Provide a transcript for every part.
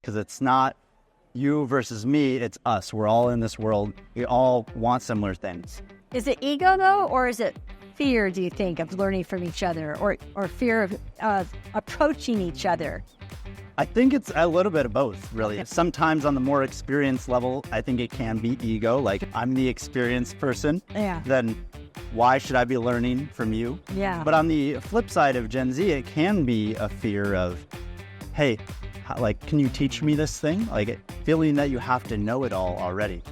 because it's not you versus me, it's us. We're all in this world. We all want similar things. Is it ego, though, or is it fear, do you think, of learning from each other, or fear of approaching each other? I think it's a little bit of both, really. Sometimes on the more experienced level, I think it can be ego, like I'm the experienced person. Yeah. Then why should I be learning from you? Yeah. But on the flip side of Gen Z, it can be a fear of, hey, like, can you teach me this thing? Like, feeling that you have to know it all already.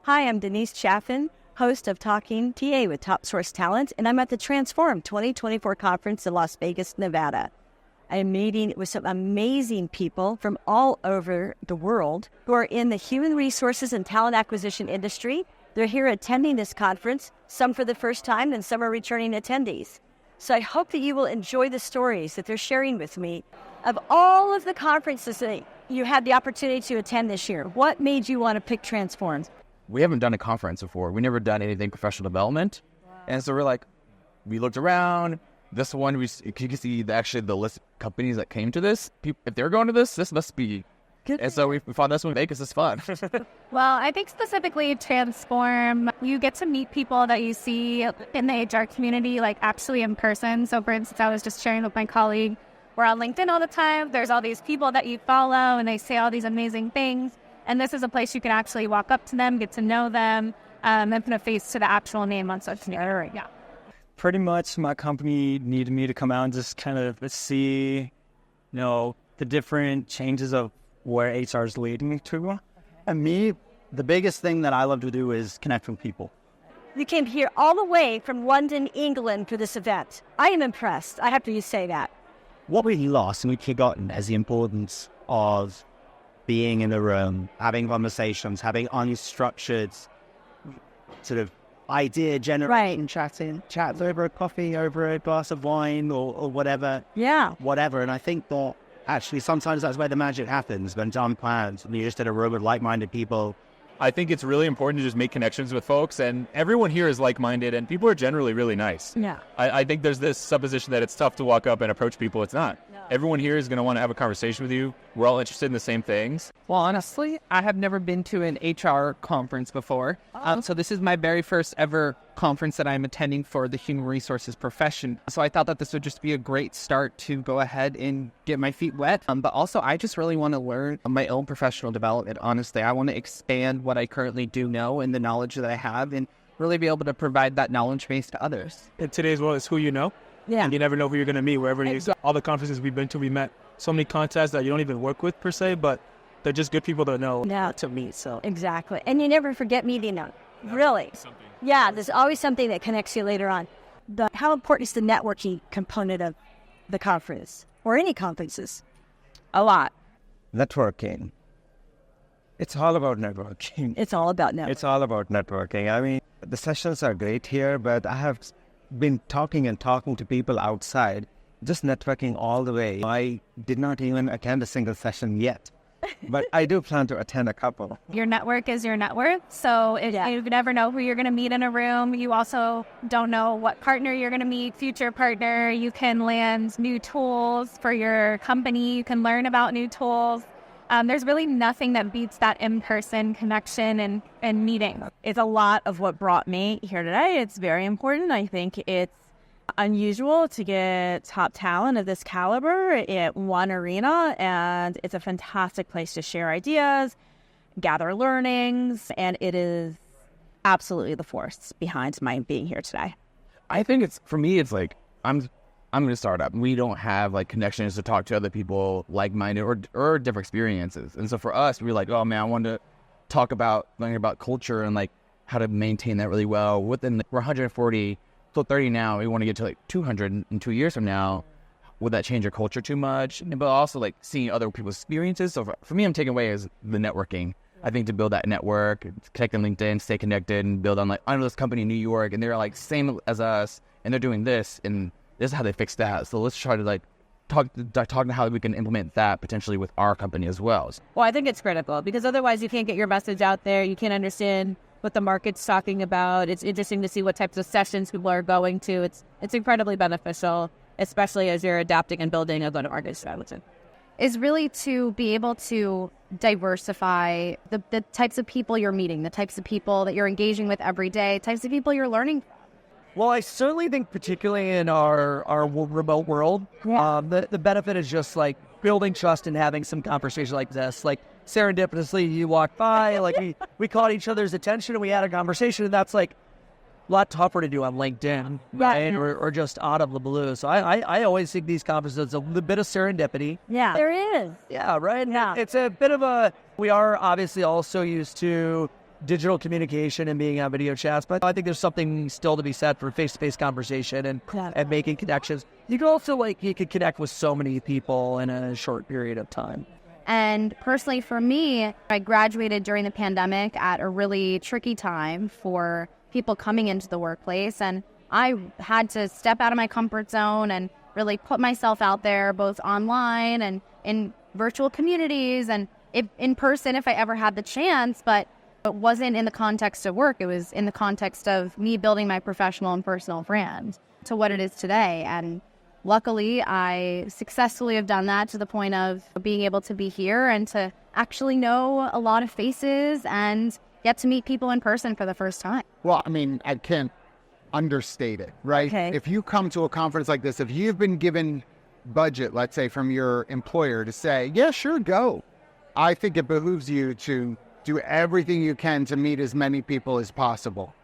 Hi, I'm Denise Chaffin, host of Talking TA with Top Source Talent, and I'm at the Transform 2024 conference in Las Vegas, Nevada. I'm meeting with some amazing people from all over the world who are in the human resources and talent acquisition industry. They're here attending this conference, some for the first time and some are returning attendees. So I hope that you will enjoy the stories that they're sharing with me of all of the conferences that you had the opportunity to attend this year. What made you want to pick Transform? We haven't done a conference before. We never done anything professional development. Wow. And so we're like, we looked around. This one, you can see the list of companies that came to this. If they're going to this must be good. And so we found this one in Vegas is fun. Well, I think specifically Transform, you get to meet people that you see in the HR community, like actually in person. So for instance, I was just sharing with my colleague, we're on LinkedIn all the time. There's all these people that you follow and they say all these amazing things. And this is a place you can actually walk up to them, get to know them, and put a face to the actual name on social media. Yeah. Pretty much my company needed me to come out and just kind of see, the different changes of where HR is leading to. Okay. And me, the biggest thing that I love to do is connect with people. You came here all the way from London, England for this event. I am impressed. I have to say that. What we lost and we've forgotten is the importance of being in the room, having conversations, having unstructured sort of idea generation, chats over a coffee, over a glass of wine or whatever. Yeah. Whatever. And I think that actually sometimes that's where the magic happens, when it's unplanned and you're just in a room with like-minded people. I think it's really important to just make connections with folks, and everyone here is like-minded, and people are generally really nice. Yeah. I think there's this supposition that it's tough to walk up and approach people. It's not. No. Everyone here is going to want to have a conversation with you. We're all interested in the same things. Well, honestly, I have never been to an HR conference before. So this is my very first ever conference that I'm attending for the human resources profession. So I thought that this would just be a great start to go ahead and get my feet wet. But also, I just really want to learn my own professional development. Honestly, I want to expand what I currently do know and the knowledge that I have and really be able to provide that knowledge base to others. In today's world, it's who you know. Yeah. And you never know who you're going to meet wherever you go. All the conferences we've been to, we met so many contacts that you don't even work with per se, but they're just good people to know to meet. So exactly. And you never forget meeting them. Really. Yeah, there's always something that connects you later on. How important is the networking component of the conference or any conferences? A lot. Networking. It's all about networking. It's all about networking. It's all about networking. I mean, the sessions are great here, but I have been talking to people outside, just networking all the way. I did not even attend a single session yet, but I do plan to attend a couple. Your network is your net worth. So you never know who you're going to meet in a room. You also don't know what partner you're going to meet, future partner. You can land new tools for your company. You can learn about new tools. There's really nothing that beats that in-person connection and meeting. It's a lot of what brought me here today. It's very important. I think it's unusual to get top talent of this caliber at one arena, and it's a fantastic place to share ideas, gather learnings, and it is absolutely the force behind my being here today. I think for me, it's like, I'm going to start up. We don't have like connections to talk to other people like-minded or different experiences. And so for us, we're like, oh man, I want to learn about culture and like how to maintain that really well. We're 140, so 30 now. We want to get to like 200 in 2 years from now. Would that change your culture too much? But also like seeing other people's experiences. So for me, I'm taking away is the networking. I think to build that network, connect on LinkedIn, stay connected, and build on like, I know this company in New York, and they're like same as us, and they're doing this, and this is how they fix that. So let's try to like talk to how we can implement that potentially with our company as well. Well, I think it's critical because otherwise you can't get your message out there. You can't understand what the market's talking about. It's interesting to see what types of sessions people are going to. It's incredibly beneficial, especially as you're adapting and building a go-to-market strategy. Is really to be able to diversify the types of people you're meeting, the types of people that you're engaging with every day, types of people you're learning from. Well, I certainly think particularly in our remote world, the benefit is just like building trust and having some conversation like this. Like serendipitously, you walk by, like we caught each other's attention and we had a conversation, and that's like a lot tougher to do on LinkedIn, right? Or just out of the blue. So I always think these conferences a little bit of serendipity. Yeah, there is. Yeah, right? Yeah. It's a bit of we are obviously also used to digital communication and being on video chats, but I think there's something still to be said for face-to-face conversation and making connections. You can also you could connect with so many people in a short period of time. And personally for me, I graduated during the pandemic at a really tricky time for people coming into the workplace, and I had to step out of my comfort zone and really put myself out there both online and in virtual communities and in person if I ever had the chance, but it wasn't in the context of work. It was in the context of me building my professional and personal brand to what it is today. And luckily, I successfully have done that to the point of being able to be here and to actually know a lot of faces and get to meet people in person for the first time. Well, I mean, I can't understate it, right? Okay. If you come to a conference like this, if you've been given budget, let's say from your employer to say, yeah, sure, go. I think it behooves you to do everything you can to meet as many people as possible.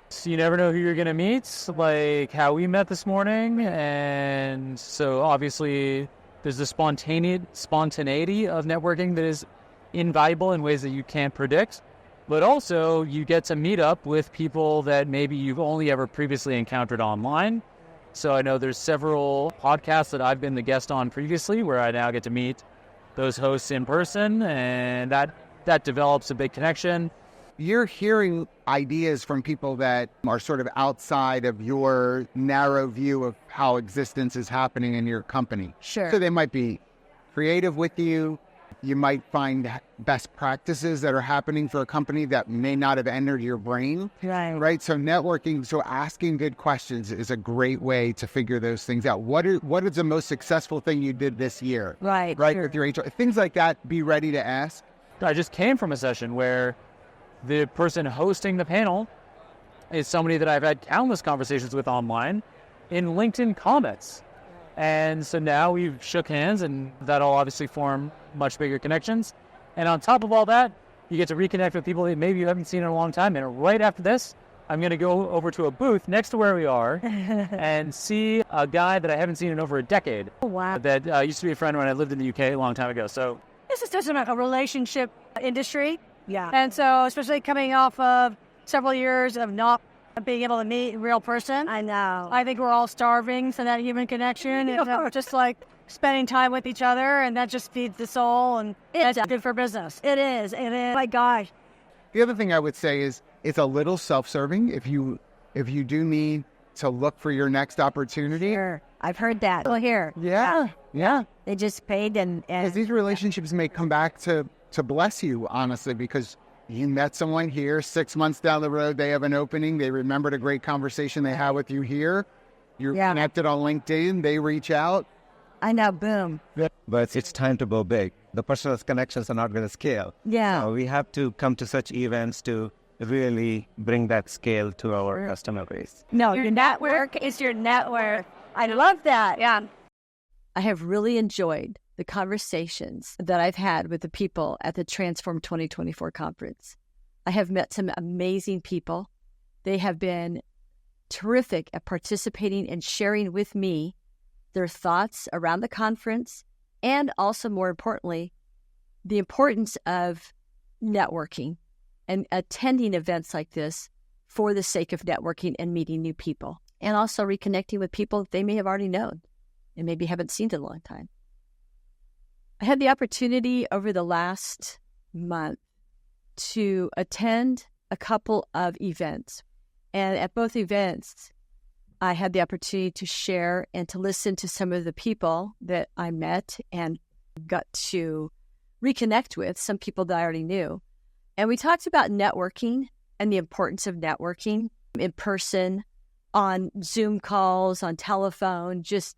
So you never know who you're going to meet, like how we met this morning. And so obviously there's the spontaneity of networking that is invaluable in ways that you can't predict. But also you get to meet up with people that maybe you've only ever previously encountered online. So I know there's several podcasts that I've been the guest on previously where I now get to meet those hosts in person, and that develops a big connection. You're hearing ideas from people that are sort of outside of your narrow view of how existence is happening in your company. Sure. So they might be creative with you. You might find best practices that are happening for a company that may not have entered your brain. Right. So networking, so asking good questions is a great way to figure those things out. What is the most successful thing you did this year? Right. Sure. With your HR, things like that, be ready to ask. I just came from a session where the person hosting the panel is somebody that I've had countless conversations with online in LinkedIn comments. And so now we've shook hands, and that'll obviously form much bigger connections. And on top of all that, you get to reconnect with people that maybe you haven't seen in a long time. And right after this, I'm going to go over to a booth next to where we are and see a guy that I haven't seen in over a decade. Oh, wow. That used to be a friend when I lived in the UK a long time ago. So this is just like a relationship industry. Yeah. And so especially coming off of several years of not being able to meet a real person. I know. I think we're all starving for that human connection. It's just like spending time with each other, and that just feeds the soul, and that's good for business. It is. My gosh. The other thing I would say is it's a little self-serving. If you do need to look for your next opportunity. Sure. I've heard that. Well, here. Yeah. They just paid and Because these relationships may come back to bless you, honestly, because you met someone here, 6 months down the road, they have an opening. They remembered a great conversation they had with you here. You're connected on LinkedIn. They reach out. I know, boom. But it's time to go big. The personal connections are not going to scale. Yeah. So we have to come to such events to really bring that scale to our customer base. No, your network is your network. I love that. Yeah. I have really enjoyed the conversations that I've had with the people at the Transform 2024 conference. I have met some amazing people. They have been terrific at participating and sharing with me their thoughts around the conference, and also, more importantly, the importance of networking and attending events like this for the sake of networking and meeting new people, and also reconnecting with people they may have already known and maybe haven't seen in a long time. I had the opportunity over the last month to attend a couple of events. And at both events, I had the opportunity to share and to listen to some of the people that I met and got to reconnect with, some people that I already knew. And we talked about networking and the importance of networking in person, on Zoom calls, on telephone, just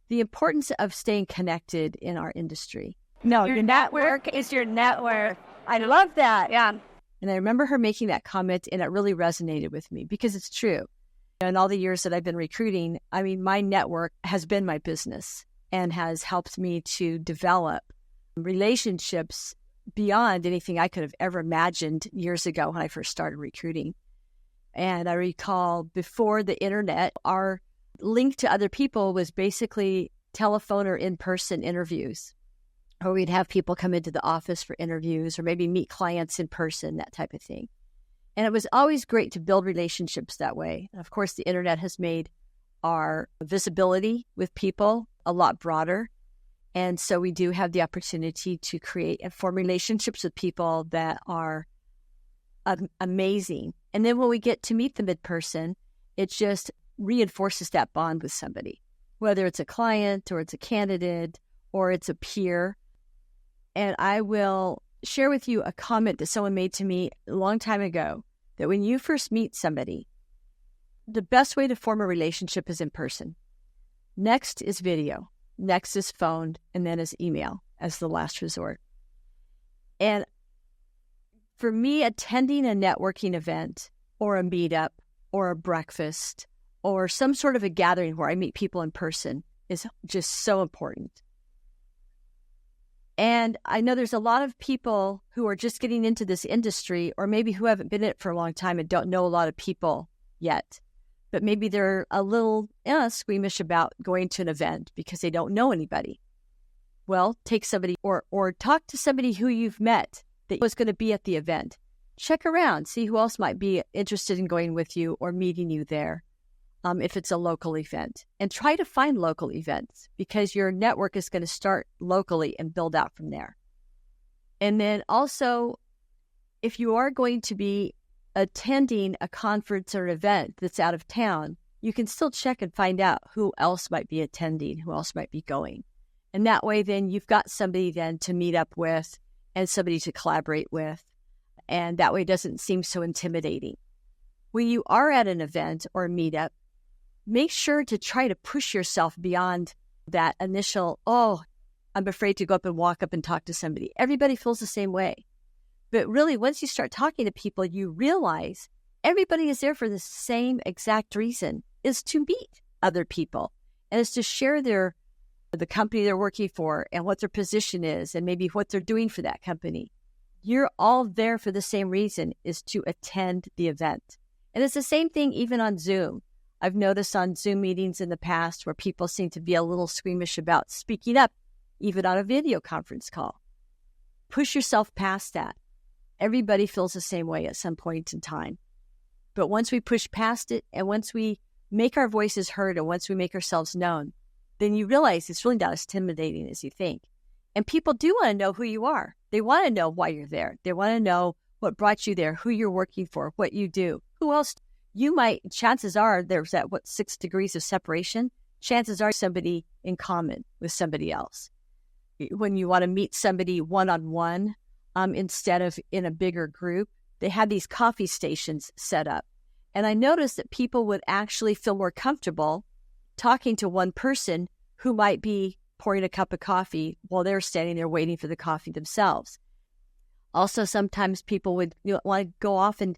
the importance of staying connected in our industry. No, your network is your network. I love that. Yeah. And I remember her making that comment, and it really resonated with me because it's true. In all the years that I've been recruiting, I mean, my network has been my business and has helped me to develop relationships beyond anything I could have ever imagined years ago when I first started recruiting. And I recall before the internet, our link to other people was basically telephone or in-person interviews. Or we'd have people come into the office for interviews or maybe meet clients in person, that type of thing. And it was always great to build relationships that way. And of course, the internet has made our visibility with people a lot broader. And so we do have the opportunity to create and form relationships with people that are amazing. And then when we get to meet them in person, it just reinforces that bond with somebody, whether it's a client or it's a candidate or it's a peer. And I will share with you a comment that someone made to me a long time ago, that when you first meet somebody, the best way to form a relationship is in person. Next is video. Next is phone, and then is email as the last resort. And for me, attending a networking event or a meetup or a breakfast or some sort of a gathering where I meet people in person is just so important. And I know there's a lot of people who are just getting into this industry, or maybe who haven't been in it for a long time and don't know a lot of people yet. But maybe they're a little squeamish about going to an event because they don't know anybody. Well, take somebody or talk to somebody who you've met that was going to be at the event. Check around, see who else might be interested in going with you or meeting you there, if it's a local event. And try to find local events because your network is going to start locally and build out from there. And then also, if you are going to be attending a conference or event that's out of town, you can still check and find out who else might be attending, who else might be going. And that way, then you've got somebody then to meet up with and somebody to collaborate with. And that way it doesn't seem so intimidating. When you are at an event or a meetup, make sure to try to push yourself beyond that initial, oh, I'm afraid to go up and walk up and talk to somebody. Everybody feels the same way. But really, once you start talking to people, you realize everybody is there for the same exact reason, is to meet other people. And it's to share the company they're working for and what their position is and maybe what they're doing for that company. You're all there for the same reason, is to attend the event. And it's the same thing even on Zoom. I've noticed on Zoom meetings in the past where people seem to be a little squeamish about speaking up, even on a video conference call. Push yourself past that. Everybody feels the same way at some point in time. But once we push past it and once we make our voices heard and once we make ourselves known, then you realize it's really not as intimidating as you think. And people do want to know who you are. They want to know why you're there. They want to know what brought you there, who you're working for, what you do, who else you might, chances are there's that, 6 degrees of separation? Chances are somebody in common with somebody else. When you want to meet somebody one-on-one, instead of in a bigger group, they had these coffee stations set up. And I noticed that people would actually feel more comfortable talking to one person who might be pouring a cup of coffee while they're standing there waiting for the coffee themselves. Also, sometimes people would want to go off and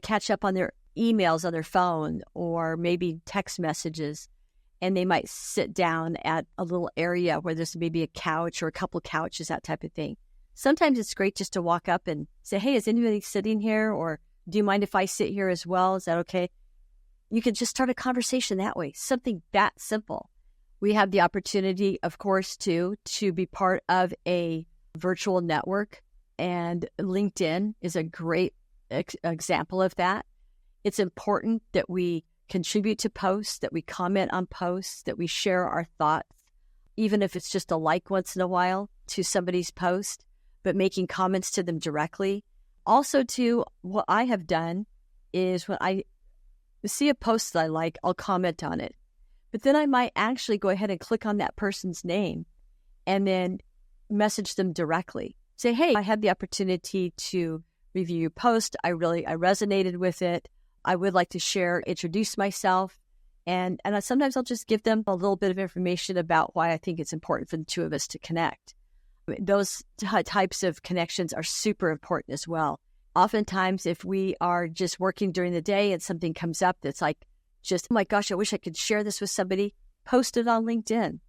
catch up on their emails on their phone or maybe text messages, and they might sit down at a little area where there's maybe a couch or a couple of couches, that type of thing. Sometimes it's great just to walk up and say, hey, is anybody sitting here? Or do you mind if I sit here as well? Is that okay? You could just start a conversation that way, something that simple. We have the opportunity, of course, to be part of a virtual network, and LinkedIn is a great example of that. It's important that we contribute to posts, that we comment on posts, that we share our thoughts, even if it's just a like once in a while to somebody's post, but making comments to them directly. Also, too, what I have done is when I see a post that I like, I'll comment on it. But then I might actually go ahead and click on that person's name and then message them directly. Say, hey, I had the opportunity to review your post. I resonated with it. I would like to share, introduce myself. And sometimes I'll just give them a little bit of information about why I think it's important for the two of us to connect. Those types of connections are super important as well. Oftentimes, if we are just working during the day and something comes up that's like, just, oh my gosh, I wish I could share this with somebody, post it on LinkedIn,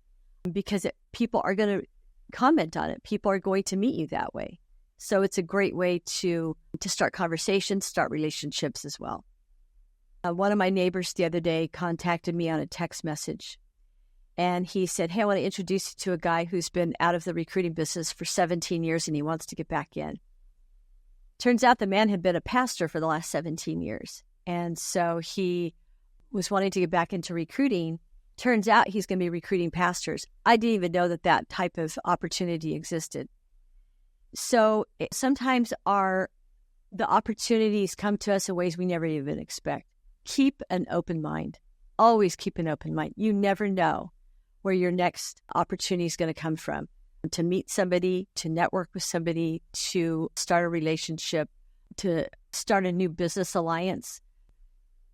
because people are going to comment on it. People are going to meet you that way. So it's a great way to start conversations, start relationships as well. One of my neighbors the other day contacted me on a text message, and he said, hey, I want to introduce you to a guy who's been out of the recruiting business for 17 years and he wants to get back in. Turns out the man had been a pastor for the last 17 years. And so he was wanting to get back into recruiting. Turns out he's going to be recruiting pastors. I didn't even know that type of opportunity existed. So sometimes the opportunities come to us in ways we never even expect. Keep an open mind. Always keep an open mind. You never know where your next opportunity is going to come from. To meet somebody, to network with somebody, to start a relationship, to start a new business alliance.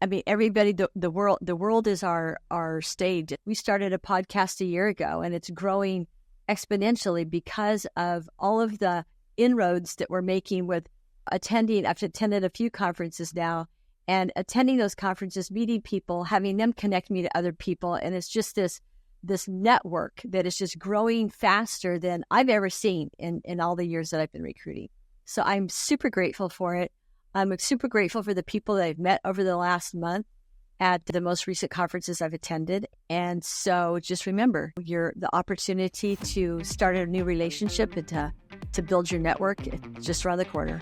I mean, everybody, the world is our stage. We started a podcast a year ago, and it's growing exponentially because of all of the inroads that we're making with attending. I've attended a few conferences now, and attending those conferences, meeting people, having them connect me to other people, and it's just this network that is just growing faster than I've ever seen in all the years that I've been recruiting. So I'm super grateful for it. I'm super grateful for the people that I've met over the last month at the most recent conferences I've attended. And so just remember, the opportunity to start a new relationship and to build your network, it's just around the corner.